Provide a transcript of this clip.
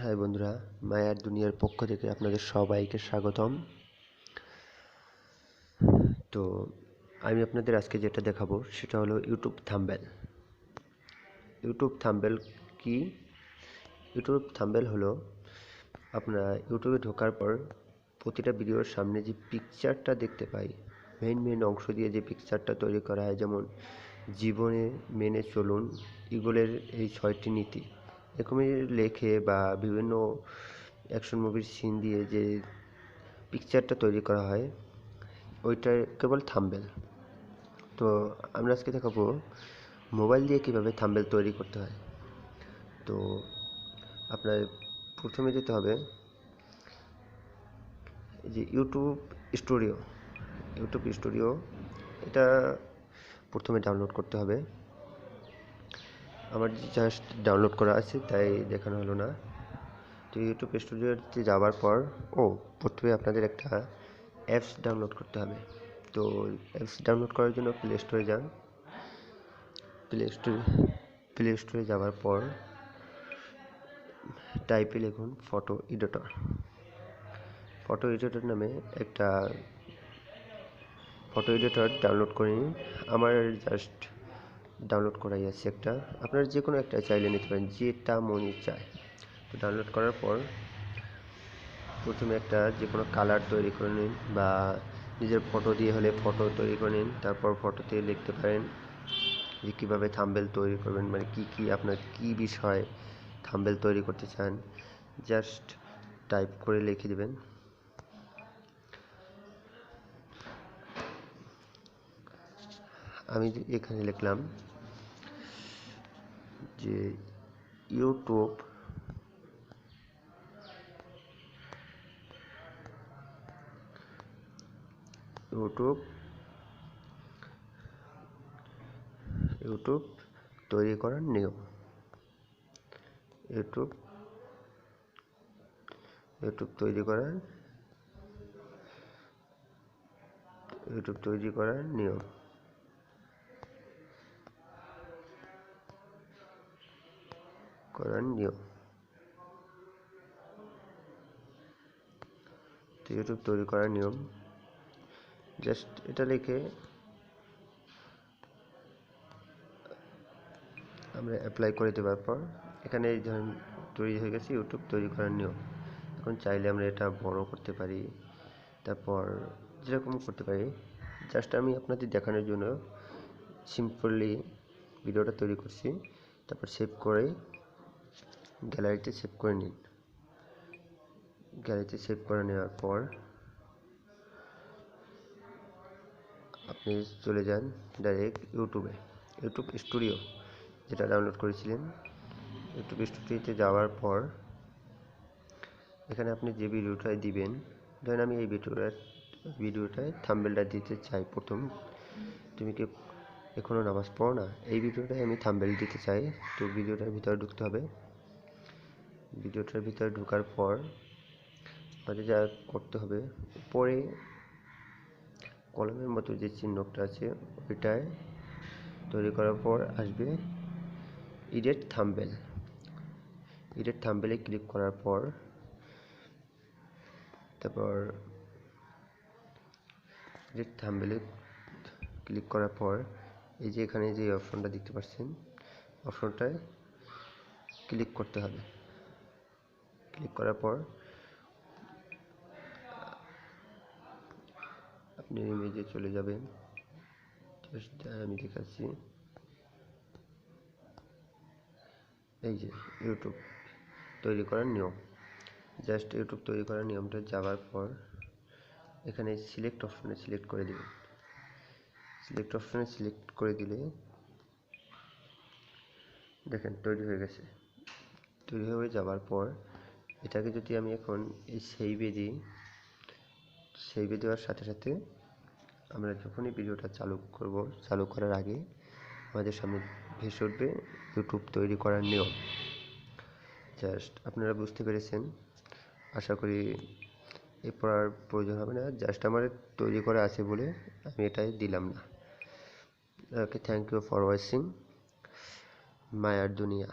High বন্ধুরা, মায়ার দুনিয়ার পক্ষ থেকে আপনাদের সবাইকে স্বাগতম। তো আমি আপনাদের আজকে যেটা দেখাবো সেটা হলো ইউটিউব থাম্বনেল। ইউটিউব থাম্বনেল কি? ইউটিউব থাম্বনেল হলো আপনারা ইউটিউবে ঢোকার পর প্রতিটা ভিডিওর সামনে যে পিকচারটা দেখতে পাই, মেন অংশ দিয়ে যে পিকচারটা তৈরি করা হয়, যেমন জীবনে মেনে চলুন, ইগলের এই 6টি নীতি, এরকমই লেখে বা বিভিন্ন অ্যাকশন মুভির সিন দিয়ে যে পিকচারটা তৈরি করা হয় ওইটা কেবল থাম্বনেল। তো আমরা আজকে দেখাবো মোবাইল দিয়ে কীভাবে থাম্বনেল তৈরি করতে হয়। তো আপনার প্রথমে যেতে হবে যে ইউটিউব স্টুডিও এটা প্রথমে ডাউনলোড করতে হবে। আমার জাস্ট ডাউনলোড করা আছে তাই দেখানো হলো না। তো ইউটিউব স্টুডিওতে যাওয়ার পর প্রথমে আপনাদের একটা অ্যাপস ডাউনলোড করতে হবে। তো অ্যাপস ডাউনলোড করার জন্য প্লে স্টোরে যান। প্লে স্টোরে যাওয়ার পর টাইপে লিখুন ফটো এডিটর নামে একটা ফটো এডিটর ডাউনলোড করে নিন। আমার জাস্ট ডাউনলোড করাই আছে একটা, আপনারা যে কোনো একটা চাইলে নিতে পারেন, যেটা মনে চায়। তো ডাউনলোড করার পর প্রথমে একটা যে কোনো কালার তৈরি করে নিন, বা নিজের ফটো দিয়ে হলে ফটো তৈরি করে নিন। তারপর ফটোতে লিখতে পারেন যে কীভাবে থাম্বনেল তৈরি করবেন, মানে কি আপনার কি বিষয় থাম্বনেল তৈরি করতে চান, জাস্ট টাইপ করে লিখে দেবেন। আমি এখানে লিখলাম যে ইউটিউব তৈরি করার নিয়ম। ইউটিউব তৈরি করার নিয়ম। তো ইউটিউব তৈরি করার নিয়ম, জাস্ট এটা লিখে আমরা অ্যাপ্লাই করে দেওয়ার পর এখানে এই ধরুন তৈরি হয়ে গেছে ইউটিউব তৈরি করার নিয়ম। এখন চাইলে আমরা এটা বড় করতে পারি, তারপর যেরকম করতে পারি। জাস্ট আমি আপনাদের দেখানোর জন্য সিম্পলি ভিডিওটা তৈরি করছি। তারপর সেভ করে গ্যালারিতে সেভ করে নিন। গ্যালারিতে সেভ করে নেওয়ার পর আপনি চলে যান ডাইরেক্ট ইউটিউব স্টুডিও যেটা ডাউনলোড করেছিলেন। ইউটিউব স্টুডিওতে যাওয়ার পর এখানে আপনি যে ভিডিওটায় দিবেন, ধরেন আমি এই ভিডিওটায় থাম্বনেলটা দিতে চাই। প্রথম, তুমি কি এখনও নামাজ পড়ো না, এই ভিডিওটায় আমি থাম্বনেল দিতে চাই। তো ভিডিওটার ভিতরে ঢুকতে হবে। ভিডিওটার ভিতরে ঢোকার পর আমাদের যা করতে হবে, উপরে কলমের মতো যে চিহ্নটা আছে ওইটায় তৈরি করার পর আসবে এডিট থাম্বনেলে ক্লিক করার পর এই যে এখানে যে অপশনটা দেখতে পাচ্ছেন, অপশনটায় ক্লিক করতে হবে। ক্লিক করার পর আপনি ইমেজে চলে যাবেন। আমি দেখাচ্ছি, এই যে ইউটিউব তৈরি করার নিয়ম। জাস্ট ইউটিউব তৈরি করার নিয়মটা যাওয়ার পর এখানে সিলেক্ট অপশনে সিলেক্ট করে দেবেন। সিলেক্ট করে দিলে দেখেন তৈরি হয়ে গেছে। তৈরি হয়ে যাওয়ার পর এটাকে যদি আমি এখন এই সেভে দিই, সেভে দেওয়ার সাথে সাথে আমরা যখনই ভিডিওটা চালু করার আগে আমাদের সামনে ভেসে উঠবে ইউটিউব তৈরি করার নিয়ম। জাস্ট আপনারা বুঝতে পেরেছেন, আশা করি এরপর আর প্রয়োজন হবে না। জাস্ট আমার তৈরি করা আছে বলে আমি এটাই দিলাম না। ওকে, থ্যাংক ইউ ফর ওয়াচিং মায়ার দুনিয়া।